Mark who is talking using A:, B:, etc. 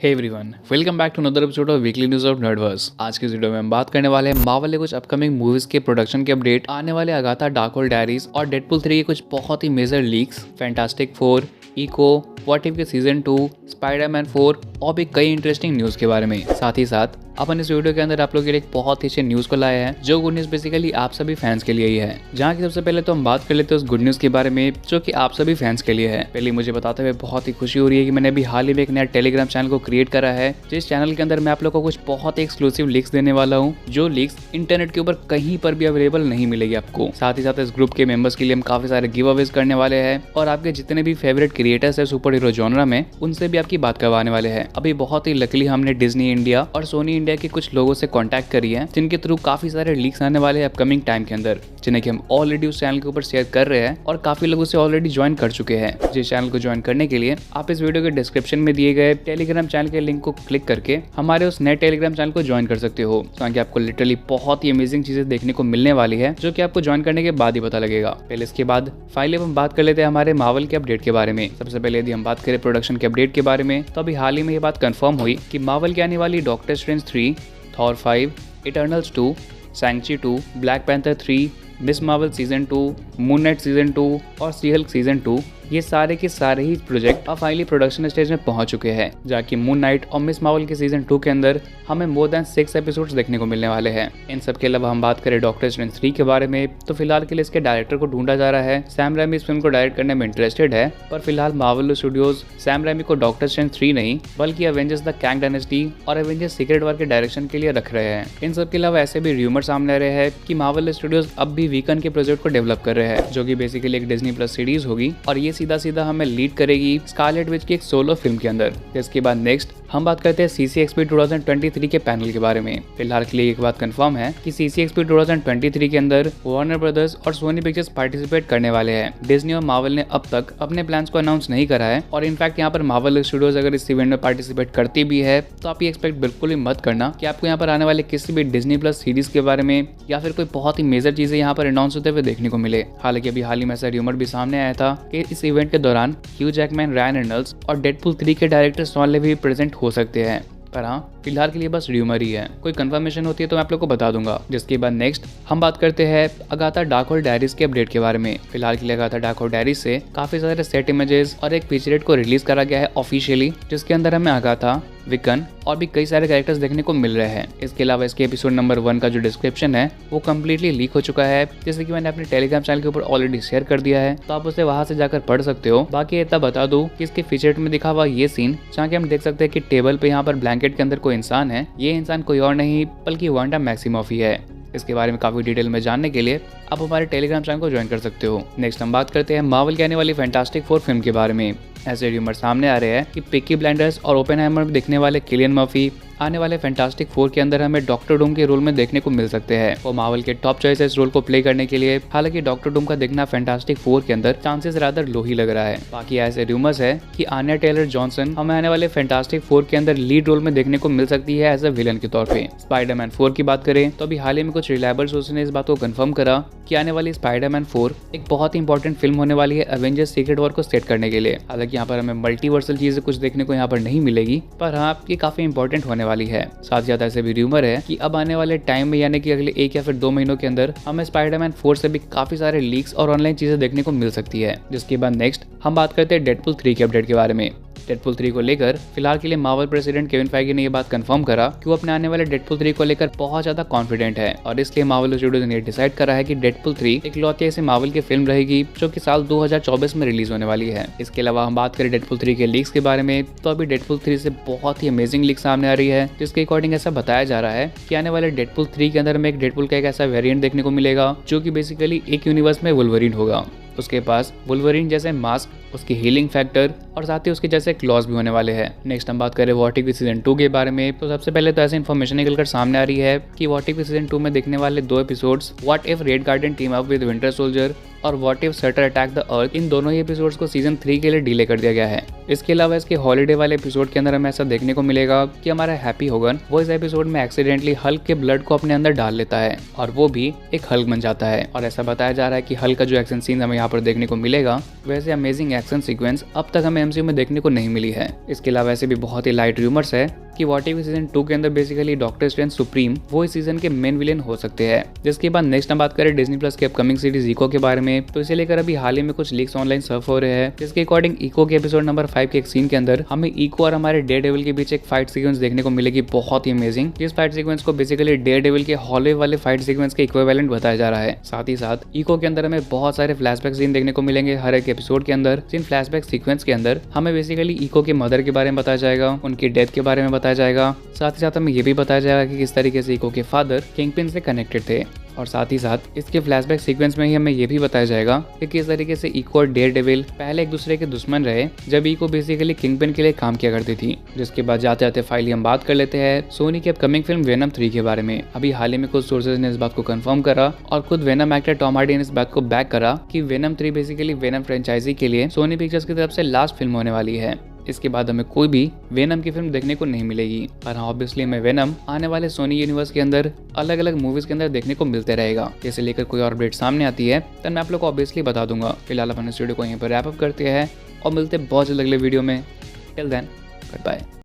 A: Hey everyone, welcome back to another episode of weekly news of Nerdverse. आज की इस video में हम बात करने वाले हैं मार्वल के कुछ अपकमिंग मूवीज के प्रोडक्शन के अपडेट, आने वाले अगाथा डार्कहोल्ड डायरीज और डेडपूल 3 के कुछ बहुत ही major leaks, fantastic 4, Echo, what if के सीजन 2, स्पाइडरमैन 4 और भी कई इंटरेस्टिंग न्यूज के बारे में। साथ ही साथ अपन इस वीडियो के अंदर आप लोगों के लिए एक बहुत ही अच्छे न्यूज को लाए हैं, जो गुड न्यूज बेसिकली आप सभी फैंस के लिए ही है। जहाँ की सबसे पहले तो हम बात कर लेते हैं उस गुड न्यूज के बारे में जो कि आप सभी फैंस के लिए है। पहले मुझे बताते हुए बहुत ही खुशी हो रही है कि मैंने अभी हाल ही में एक नया टेलीग्राम चैनल को क्रिएट करा है, जिस चैनल के अंदर मैं आप लोगों को कुछ बहुत ही एक्सक्लूसिव लीक्स देने वाला हूँ, जो लीक्स इंटरनेट के ऊपर कहीं पर भी अवेलेबल नहीं मिलेगी आपको। साथ ही साथ इस ग्रुप के मेंबर्स के लिए हम काफी सारे गिव अवेज करने वाले हैं और आपके जितने भी फेवरेट क्रिएटर्स है सुपर हीरो जॉनरा में, उनसे भी आपकी बात करवाने वाले हैं। अभी बहुत ही लकीली हमने डिज्नी इंडिया और सोनी इंडिया के कुछ लोगों से कांटेक्ट करी है, जिनके थ्रू काफी सारे लीक्स आने वाले हैं अपकमिंग टाइम के अंदर, जिन्हें कि हम ऑलरेडी उस चैनल के ऊपर शेयर कर रहे हैं और काफी लोग उसे ऑलरेडी ज्वाइन कर चुके हैं। जिस चैनल को ज्वाइन करने के लिए आप इस वीडियो के डिस्क्रिप्शन में दिए गए टेलीग्राम चैनल के लिंक को क्लिक करके हमारे उस नए टेलीग्राम चैनल को ज्वाइन कर सकते हो। ताकि आपको लिटरली बहुत ही अमेजिंग चीजें देखने को मिलने वाली है, जो कि आपको ज्वाइन करने के बाद ही पता लगेगा। पहले इसके बाद फाइनली हम बात कर लेते हैं हमारे मार्वल के अपडेट के बारे में। सबसे पहले यदि हम बात करें प्रोडक्शन के अपडेट के बारे में, तो अभी हाल ही में ये बात कंफर्म हुई कि मार्वल की आने वाली Doctor Strange 3, Thor 5, Eternals 2, Shang Chi 2, Black Panther 3, Ms Marvel season 2, Moon Knight season 2 और सी हल्क सीजन 2, ये सारे के सारे ही प्रोजेक्ट अब फाइनली प्रोडक्शन स्टेज में पहुंच चुके हैं। जाकि मून नाइट और मिस मार्वल के सीजन 2 के अंदर हमें मोर देन 6 एपिसोड्स देखने को मिलने वाले हैं। इन सब के अलावा हम बात करें डॉक्टर स्ट्रेंज 3 के बारे में, तो फिलहाल के लिए इसके डायरेक्टर को ढूंढा जा रहा है। सैम रैमी इस फिल्म को डायरेक्ट करने में इंटरेस्टेड है, पर फिलहाल मार्वल स्टूडियोज सैम रैमी को डॉक्टर स्ट्रेंज 3 नहीं बल्कि एवेंजर्स द कैंग डायनेस्टी और एवेंजर्स सीक्रेट वॉर के डायरेक्शन के लिए रख रहे हैं। इन सब के अलावा ऐसे भी र्यूमर सामने आ रहे हैं कि मार्वल स्टूडियोज अब भी वीकन के प्रोजेक्ट को डेवलप कर रहे हैं, जो कि बेसिकली एक डिज्नी प्लस सीरीज होगी और ये सीधा सीधा हमें लीड करेगी स्कारलेट विच की एक सोलो फिल्म के अंदर। इसके बाद नेक्स्ट हम बात करते हैं CCXP 2023 के पैनल के बारे में। फिलहाल के लिए एक बात कंफर्म है कि CCXP 2023 के अंदर वार्नर ब्रदर्स और सोनी पिक्चर्स पार्टिसिपेट करने वाले हैं। डिज्नी और मार्वल ने अब तक अपने प्लान्स को अनाउंस नहीं करा है और इनफैक्ट यहाँ पर मार्वल स्टूडियोज अगर इस इवेंट में पार्टिसिपेट करती भी है, तो आप ये एक्सपेक्ट बिल्कुल भी मत करना कि आपको यहाँ पर आने वाले किसी भी डिज्नी प्लस सीरीज के बारे में या फिर कोई बहुत ही मेजर चीजें यहाँ पर अनाउंस होते हुए देखने को मिले। हालांकि अभी हाल ही में ऐसा र्यूमर भी सामने आया था कि इस इवेंट के दौरान ह्यू जैकमैन, रायन रेनॉल्ड्स और डेडपूल 3 के डायरेक्टर सॉल भी प्रेजेंट हो सकते हैं, पर हाँ फिलहाल के लिए बस र्यूमर ही है। कोई कंफर्मेशन होती है तो मैं आप लोग को बता दूंगा। जिसके बाद नेक्स्ट हम बात करते हैं अगाथा डार्कहोल्ड डायरीज के अपडेट के बारे में। फिलहाल के लिए अगाथा डार्कहोल्ड डायरीज से काफी सारे सेट इमेजेस और एक फीचरेट को रिलीज करा गया है ऑफिशियली, जिसके अंदर हमें अगाथा, विकन और भी कई सारे कैरेक्टर्स देखने को मिल रहे हैं। इसके अलावा इसके एपिसोड नंबर 1 का जो डिस्क्रिप्शन है वो कम्प्लीटली लीक हो चुका है, जैसे कि मैंने अपने टेलीग्राम चैनल के ऊपर ऑलरेडी शेयर कर दिया है, तो आप उसे वहां से जाकर पढ़ सकते हो। बाकी इतना बता दूं कि इसके फीचरेट में दिखा हुआ ये सीन, जहाँ के हम देख सकते हैं कि टेबल पे यहाँ पर ब्लैंकेट के अंदर कोई इंसान है। ये इंसान कोई और नहीं बल्कि वांडा मैक्सिमॉफ ही है। इसके बारे में काफी डिटेल में जानने के लिए आप हमारे टेलीग्राम चैनल को ज्वाइन कर सकते हो। नेक्स्ट हम बात करते हैं मार्वल की आने वाली फैंटास्टिक 4 फिल्म के बारे में। ऐसे र्यूमर सामने आ रहे हैं कि पिकी ब्लाइंडर्स और ओपेनहाइमर में दिखने वाले किलियन मर्फी आने वाले फैंटास्टिक 4 के अंदर हमें डॉक्टर डूम के रोल में देखने को मिल सकते हैं। वो मार्वल के टॉप चॉइस है इस रोल को प्ले करने के लिए। हालांकि डॉक्टर डूम का दिखना फैंटास्टिक 4 के अंदर चांसेस रादर लो ही लग रहा है। बाकी ऐसे र्यूमर्स है कि आन्या टेलर जॉनसन हमें आने वाले फैंटास्टिक 4 के अंदर लीड रोल में देखने को मिल सकती है एज अ विलन के तौर पे। स्पाइडरमैन 4 की बात करें तो अभी हाल ही में कुछ रिलायबल सोर्स ने इस बात को कंफर्म करा कि आने वाली स्पाइडरमैन 4 एक बहुत ही इंपॉर्टेंट फिल्म होने वाली है एवेंजर्स सीक्रेट वॉर को सेट करने के लिए। हालांकि यहाँ पर हमें मल्टीवर्सल चीजें कुछ देखने को यहाँ पर नहीं मिलेगी, पर हाँ ये काफी इंपॉर्टेंट होने वाली है। साथ ही साथ ऐसे भी र्यूमर है कि अब आने वाले टाइम में यानी कि अगले 1 या फिर 2 महीनों के अंदर हमें स्पाइडरमैन 4 से भी काफी सारे लीक्स और ऑनलाइन चीजें देखने को मिल सकती है। जिसके बाद नेक्स्ट हम बात करते हैं डेडपूल 3 के अपडेट के बारे में। डेडपूल 3 को लेकर फिलहाल के लिए मार्वल प्रेसिडेंट केविन फाइगी ने ये बात कंफर्म करा कि वो अपने आने वाले डेडपूल 3 को लेकर बहुत ज्यादा कॉन्फिडेंट है और इसलिए मार्वल स्टूडियोज ने डिसाइड करा है कि डेडपूल 3 एक लौती ऐसी मार्वल की फिल्म रहेगी जो कि साल 2024 में रिलीज होने वाली है। इसके अलावा हम बात करें डेडपूल 3 के लीक्स के बारे में, तो अभी डेडपूल 3 से बहुत ही अमेजिंग लीक सामने आ रही है, जिसके अकॉर्डिंग ऐसा बताया जा रहा है कि आने वाले डेडपूल 3 के अंदर हमें एक डेडपूल का एक ऐसा वेरिएंट देखने को मिलेगा जो कि बेसिकली एक यूनिवर्स में वुल्वरीन होगा। उसके पास वुल्वरीन जैसे मास्क, उसकी हीलिंग फैक्टर और साथ ही उसके जैसे क्लॉज भी होने वाले हैं। नेक्स्ट हम बात करें व्हाट इफ सीजन 2 के बारे में, तो सबसे पहले तो ऐसी इन्फॉर्मेशन निकलकर सामने आ रही है कि व्हाट इफ सीजन 2 में देखने वाले 2 episodes what if red garden team up with winter soldier और what if Surtur attack the earth, इन दोनों ही एपिसोड्स को सीजन 3 के लिए डिले कर दिया गया है। इसके अलावा इसके हॉलीडे वाले एपिसोड के अंदर हमें ऐसा देखने को मिलेगा कि हमारा हैप्पी होगन वो इस एपिसोड में एक्सीडेंटली हल्क के ब्लड को अपने अंदर डाल लेता है और वो भी एक हल्क बन जाता है। और ऐसा बताया जा रहा है कि हल्क का जो एक्शन सीन हमें यहाँ यहाँ पर देखने को मिलेगा, वैसे अमेजिंग एक्शन सीक्वेंस अब तक हमें एमसीयू में देखने को नहीं मिली है। इसके अलावा वैसे भी बहुत ही लाइट रूमर्स है कि व्हाट इफ सीजन 2 के अंदर बेसिकली डॉक्टर स्ट्रेंज सुप्रीम वो इस सीजन के मेन विलेन हो सकते हैं। जिसके बाद नेक्स्ट हम बात करें डिज्नी प्लस के अपकमिंग सीरीज इको के बारे में, तो इसे लेकर अभी हाल ही में कुछ लीक्स ऑनलाइन सर्फ हो रहे हैं, जिसके अकॉर्डिंग इको के एपिसोड नंबर 5 के एक सीन के अंदर हमें इको और हमारे डेयरडेविल के बीच एक फाइट सीक्वेंस देखने को मिलेगी, बहुत ही अमेजिंग। जिस फाइट सीक्वेंस को बेसिकली डेयरडेविल के हॉलवे वाले फाइट सीक्वेंस के इक्विवेलेंट बताया जा रहा है। साथ ही साथ इको के अंदर हमें बहुत सारे फ्लैशबैक सीन देखने को मिलेंगे हर एक एपिसोड के अंदर, जिन फ्लैशबैक सीक्वेंस के अंदर हमें बेसिकली इको के मदर के बारे में बताया जाएगा, उनकी डेथ के बारे में बताया जाएगा। साथ ही साथ हमें ये भी बताया जाएगा कि किस तरीके से इको के फादर किंगपिन से कनेक्टेड थे, और साथ ही साथ इसके फ्लैशबैक सीक्वेंस में ही हमें ये भी बताया जाएगा कि किस तरीके से इको और डेयरडेविल पहले एक दूसरे के दुश्मन रहे जब इको बेसिकली किंगपिन के लिए काम किया करती थी। जिसके बाद जाते जाते फाइनली हम बात कर लेते हैं सोनी की अपकमिंग फिल्म वेनम 3 के बारे में। अभी हाल ही में कुछ सोर्सेज ने इस बात को कंफर्म करा और खुद वेनम एक्टर टॉम हार्डी ने इस बात को बैक करा कि वेनम 3 बेसिकली वेनम फ्रेंचाइजी के लिए सोनी पिक्चर्स की तरफ से लास्ट फिल्म होने वाली है। इसके बाद हमें कोई भी वेनम की फिल्म देखने को नहीं मिलेगी, पर हाँ ऑब्वियसली हमें वेनम आने वाले सोनी यूनिवर्स के अंदर अलग अलग मूवीज के अंदर देखने को मिलते रहेगा। जैसे लेकर कोई और अपडेट सामने आती है तो मैं आप लोग को ऑब्वियसली बता दूंगा। फिलहाल अपन इस वीडियो को यहीं पर रैप अप करते हैं और मिलते हैं बहुत जल्द अगले वीडियो में। Till then, good bye.